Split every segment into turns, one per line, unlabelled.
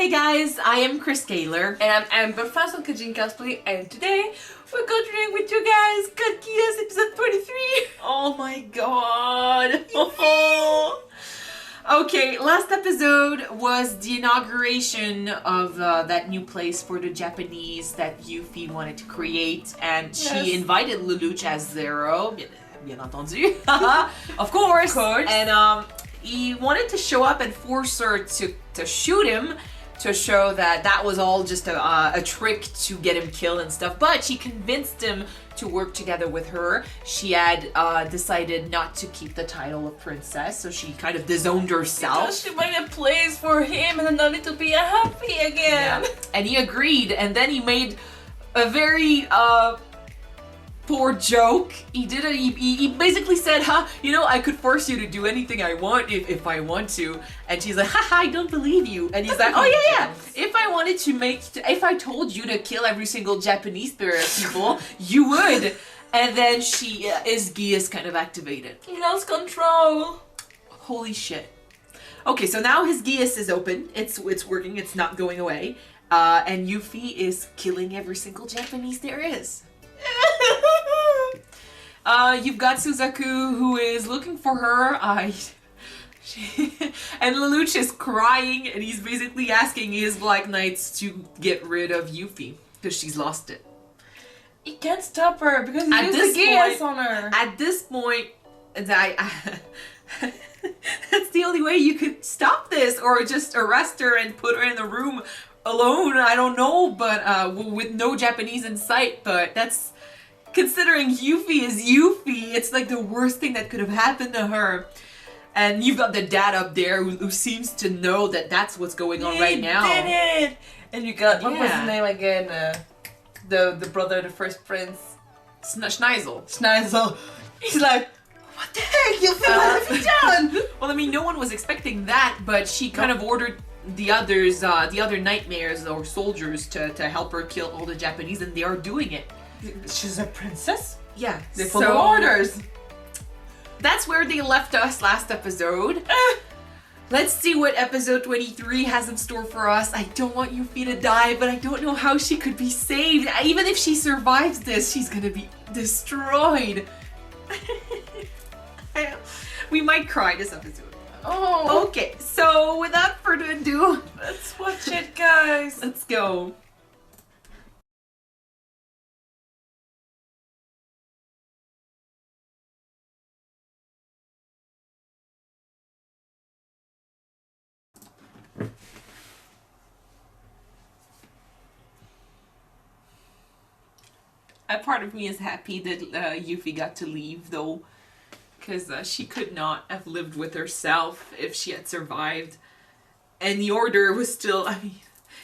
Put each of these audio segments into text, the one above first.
Hey guys, I am Chris Kaler.
And I'm Amber Fast on Kajin Cosplay, and today we're continuing with you guys Code Geass episode 23.
Oh my god. Okay, last episode was the inauguration of that new place for the Japanese that Euphy wanted to create, and she invited Lelouch as Zero, bien entendu, of course, and he wanted to show up and force her to shoot him, to show that that was all just a trick to get him killed and stuff, but she convinced him to work together with her. She had decided not to keep the title of princess, so she kind of disowned herself.
Because she made a place for him and wanted to be happy again.
Yeah. And he agreed, and then he made a very poor joke. He basically said, you know, I could force you to do anything I want if I want to. And she's like, haha, I don't believe you. And he's like, oh yeah. If I told you to kill every single Japanese people, you would. And then his Geass kind of activated.
He lost control.
Holy shit. Okay, so now his Geass is open. It's working. It's not going away. And Euphy is killing every single Japanese there is. You've got Suzaku, who is looking for her. And Lelouch is crying, and he's basically asking his Black Knights to get rid of Euphy because she's lost it.
He can't stop her because he used the Geass on her.
At this point, that's the only way you could stop this, or just arrest her and put her in the room alone. I don't know, but with no Japanese in sight. But that's, considering Euphy is Euphy, it's like the worst thing that could have happened to her. And you've got the dad up there who seems to know that that's what's going on right now.
He did it! And you got, what was his name again? The brother, the first prince.
Schneisel.
He's like, what the heck, Euphy, what have you done?
Well, I mean, no one was expecting that, but she kind of ordered the other nightmares or soldiers to help her kill all the Japanese, and they are doing it.
She's a princess?
Yeah.
They follow orders.
That's where they left us last episode. Let's see what episode 23 has in store for us. I don't want Euphy to die, but I don't know how she could be saved. Even if she survives this, she's gonna be destroyed. We might cry this episode.
Oh.
Okay, so without further ado,
let's watch it, guys.
Let's go. A part of me is happy that Euphy got to leave, though, because she could not have lived with herself if she had survived. And the order was still, I mean,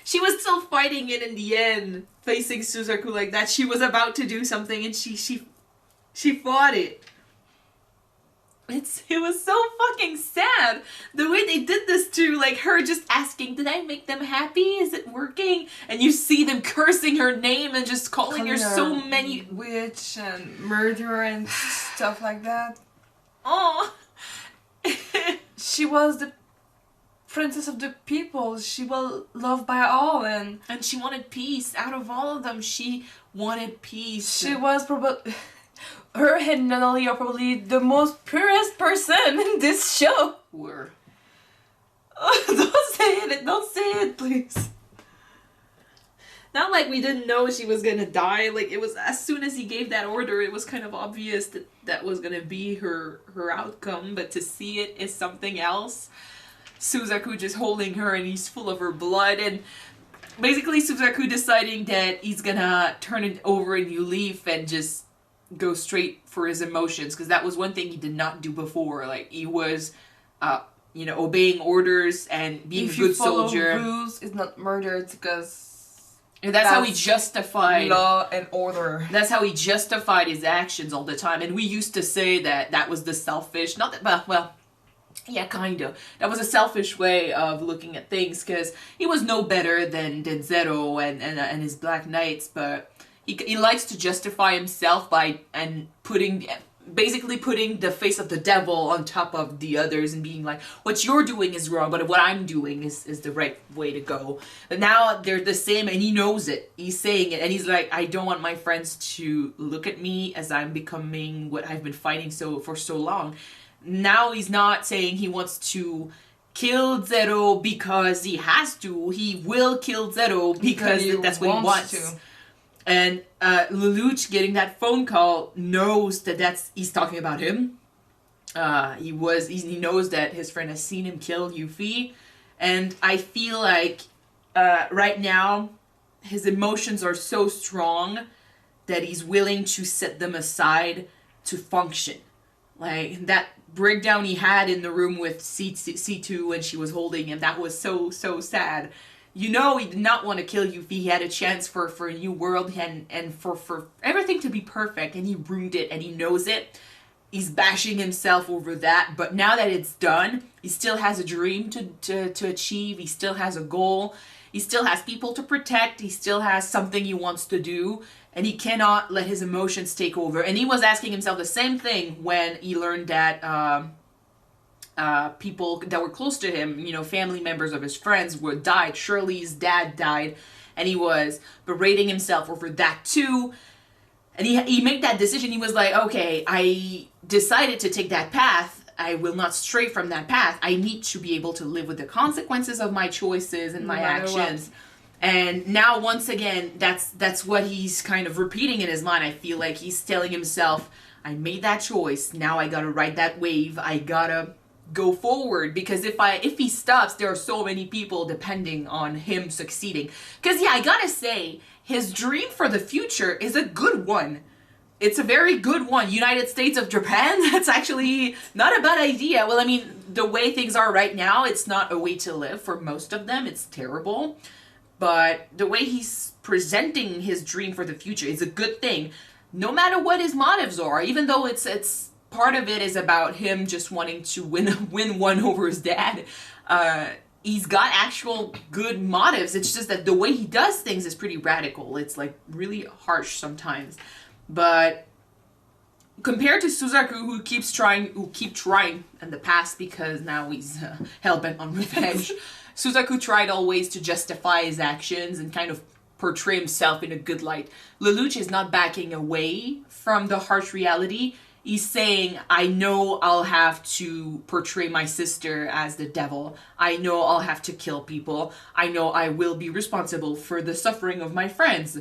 she was still fighting it in the end, facing Suzaku like that. She was about to do something, and she fought it. It was so fucking sad, the way they did this to, like, her just asking, did I make them happy? Is it working? And you see them cursing her name and just calling her so many
witch and murderer and stuff like that.
Oh.
She was the princess of the people. She was loved by all, and
she wanted peace. Out of all of them, she wanted peace.
She was probably, her and Natalie are probably the most purest person in this show.
Were.
Oh, don't say it, please.
Not like we didn't know she was gonna die. Like, it was, as soon as he gave that order, it was kind of obvious that that was gonna be her outcome, but to see it is something else. Suzaku just holding her, and he's full of her blood, and basically Suzaku deciding that he's gonna turn it over a new leaf and just go straight for his emotions, because that was one thing he did not do before. Like, he was you know, obeying orders and being a good soldier.
If you follow rules, it's not murder, it's because
that's how he justified
law and order.
That's how he justified his actions all the time. And we used to say that that was the selfish, not that, well, yeah, kind of. That was a selfish way of looking at things, because he was no better than Zero and his Black Knights, but he likes to justify himself by putting basically putting the face of the devil on top of the others and being like, what you're doing is wrong, but what I'm doing is the right way to go. But now they're the same, and he knows it. He's saying it, and he's like, I don't want my friends to look at me as I'm becoming what I've been fighting for so long. Now he's not saying he wants to kill Zero because he has to. He will kill Zero because that's what he wants to. And Lelouch, getting that phone call, knows that he's talking about him. He knows that his friend has seen him kill Euphy, and I feel like right now his emotions are so strong that he's willing to set them aside to function. Like that breakdown he had in the room with C2 when she was holding him, that was so sad. You know, he did not want to kill Euphy. He had a chance for a new world and for everything to be perfect, and he ruined it, and he knows it. He's bashing himself over that, but now that it's done, he still has a dream to achieve. He still has a goal. He still has people to protect. He still has something he wants to do, and he cannot let his emotions take over. And he was asking himself the same thing when he learned that people that were close to him, you know, family members of his friends died. Shirley's dad died, and he was berating himself over that too. And he made that decision. He was like, okay, I decided to take that path. I will not stray from that path. I need to be able to live with the consequences of my choices and my actions. And now, once again, that's what he's kind of repeating in his mind. I feel like he's telling himself, I made that choice. Now I gotta ride that wave. I gotta go forward, because if he stops, there are so many people depending on him succeeding. Because yeah, I gotta say, his dream for the future is a good one. It's a very good one. United States of Japan, that's actually not a bad idea. Well, I mean, the way things are right now, it's not a way to live for most of them. It's terrible. But the way he's presenting his dream for the future is a good thing. No matter what his motives are, even though it's part of it is about him just wanting to win one over his dad. He's got actual good motives. It's just that the way he does things is pretty radical. It's like really harsh sometimes. But compared to Suzaku, who keep trying in the past, because now he's hell-bent on revenge. Suzaku tried always to justify his actions and kind of portray himself in a good light. Lelouch is not backing away from the harsh reality. He's saying, I know I'll have to portray my sister as the devil. I know I'll have to kill people. I know I will be responsible for the suffering of my friends.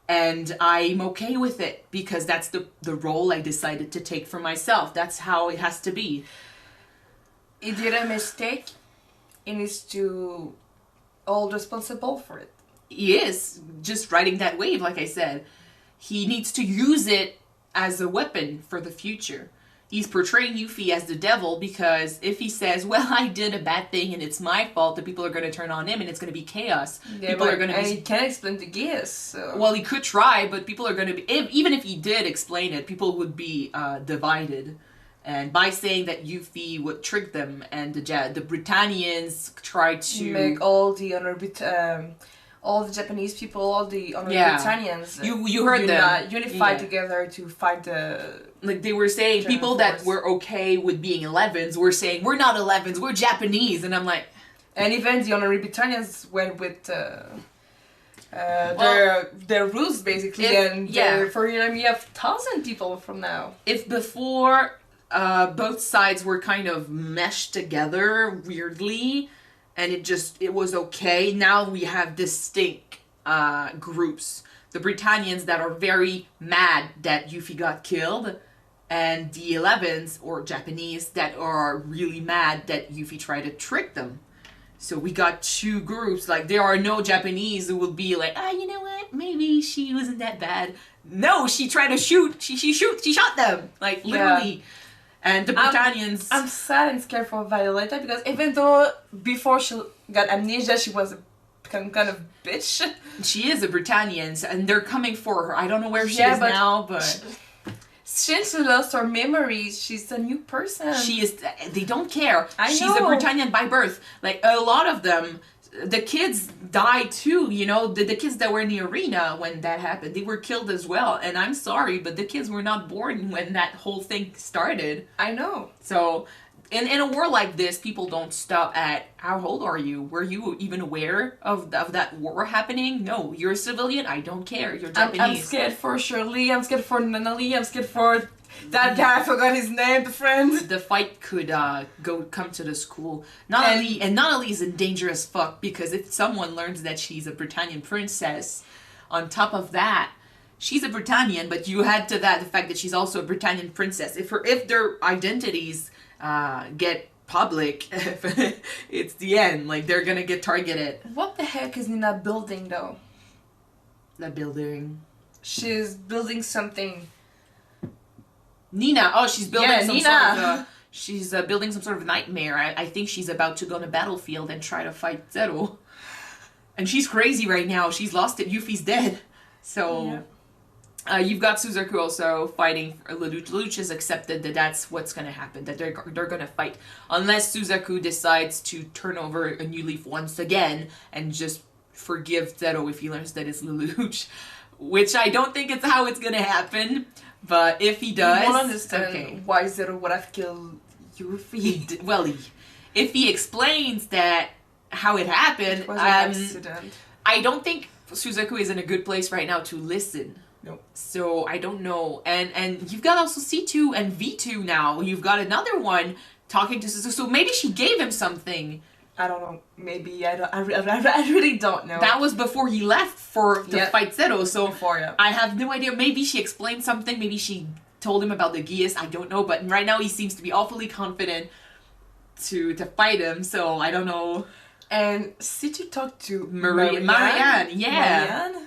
And I'm okay with it, because that's the role I decided to take for myself. That's how it has to be.
He did a mistake. He needs to hold responsible for it.
He is just riding that wave, like I said. He needs to use it as a weapon for the future. He's portraying Euphy as the devil, because if he says, well, I did a bad thing and it's my fault, the people are going to turn on him and it's going to be chaos.
Yeah,
people are going to
and he can't explain to Geass, so...
Well, he could try, but people are going to be... Even if he did explain it, people would be divided. And by saying that Euphy would trick them, and the Britannians try to...
Make all the Japanese people, all the Britannians...
You heard them.
Unify together to fight the...
Like, they were saying, people that were okay with being 11s were saying, we're not 11s, we're Japanese. And I'm like...
And even the honorary Britannians went with their rules, basically. For you have 1,000 people from now.
If before both sides were kind of meshed together weirdly, and it was okay, now we have distinct groups. The Britannians that are very mad that Euphy got killed, and the 11s, or Japanese, that are really mad that Euphy tried to trick them. So we got two groups. Like, there are no Japanese who will be like, you know what, maybe she wasn't that bad. No, she tried to shoot. She shot them. Like, literally. Yeah. And the Britannians...
I'm sad and scared for Violetta, because even though before she got amnesia, she was a kind of bitch.
She is a Britannians, and they're coming for her. I don't know where she is now, but...
Since she lost her memories, she's a new person.
She is... They don't care.
I know.
She's a Britannian by birth. Like, a lot of them the kids died too, you know, the kids that were in the arena when that happened, they were killed as well. And I'm sorry, but the kids were not born when that whole thing started.
I know.
So, in a war like this, people don't stop at, how old are you? Were you even aware of that war happening? No, you're a civilian, I don't care, you're Japanese.
I'm scared for Shirley, I'm scared for Nanali, I'm scared for that guy, I forgot his name, the friend.
The fight could come to the school. Nanali is in danger as fuck, because if someone learns that she's a Britannian princess, on top of that, she's a Britannian, but you add to that the fact that she's also a Britannian princess. If their identities get public, it's the end. Like, they're gonna get targeted.
What the heck is Nina building, though?
The building.
She's building something.
Nina. Oh, she's building some
Nina.
sort of. She's building some sort of nightmare. I think she's about to go on a battlefield and try to fight Zero. And she's crazy right now. She's lost it. Euphy's dead. So. Yeah. You've got Suzaku also fighting for Lelouch. Lelouch has accepted that that's what's going to happen, that they're going to fight. Unless Suzaku decides to turn over a new leaf once again and just forgive Zero if he learns that it's Lelouch. Which I don't think it's how it's going to happen. But if he does...
You won't understand why Zero would have killed Euphy.
Well, if he explains that how it happened...
It was an accident.
I don't think Suzaku is in a good place right now to listen.
No.
So I don't know, and you've got also C2 and V2 now. You've got another one talking to Suzaku. So maybe she gave him something.
I don't know. Maybe I really don't know.
That was before he left to fight Zero. So
before, yeah.
I have no idea. Maybe she explained something. Maybe she told him about the Geass. I don't know. But right now he seems to be awfully confident to fight him. So I don't know.
And C2 talked to
Marianne. Yeah.
Marianne?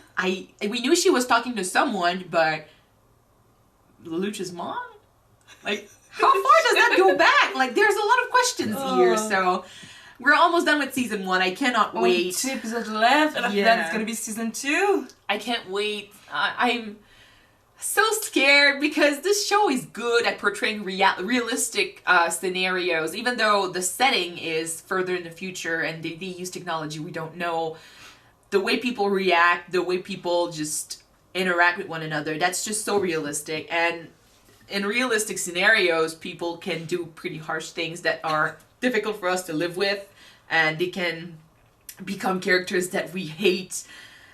We knew she was talking to someone, but Lelouch's mom? Like, how far does that go back? Like, there's a lot of questions here, so we're almost done with season 1. I cannot wait.
2 episodes left, and after that it's gonna be season 2.
I can't wait. I'm so scared because this show is good at portraying realistic scenarios, even though the setting is further in the future and they use technology we don't know. The way people react, the way people just interact with one another, that's just so realistic. And in realistic scenarios, people can do pretty harsh things that are difficult for us to live with. And they can become characters that we hate.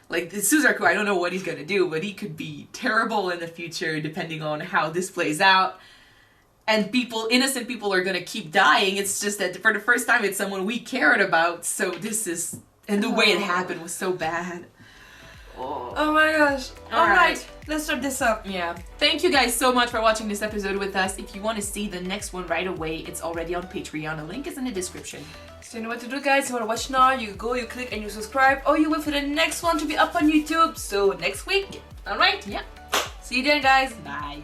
Like Suzaku, I don't know what he's going to do, but he could be terrible in the future depending on how this plays out. And innocent people are going to keep dying. It's just that for the first time, it's someone we cared about. So this is... And the way it happened was so bad.
Oh my gosh. Alright, let's wrap this up.
Yeah. Thank you guys so much for watching this episode with us. If you want to see the next one right away, it's already on Patreon. The link is in the description.
So you know what to do, guys. You want to watch now, you go, you click and you subscribe. Or you wait for the next one to be up on YouTube. So next week. Alright?
Yeah.
See you then, guys.
Bye.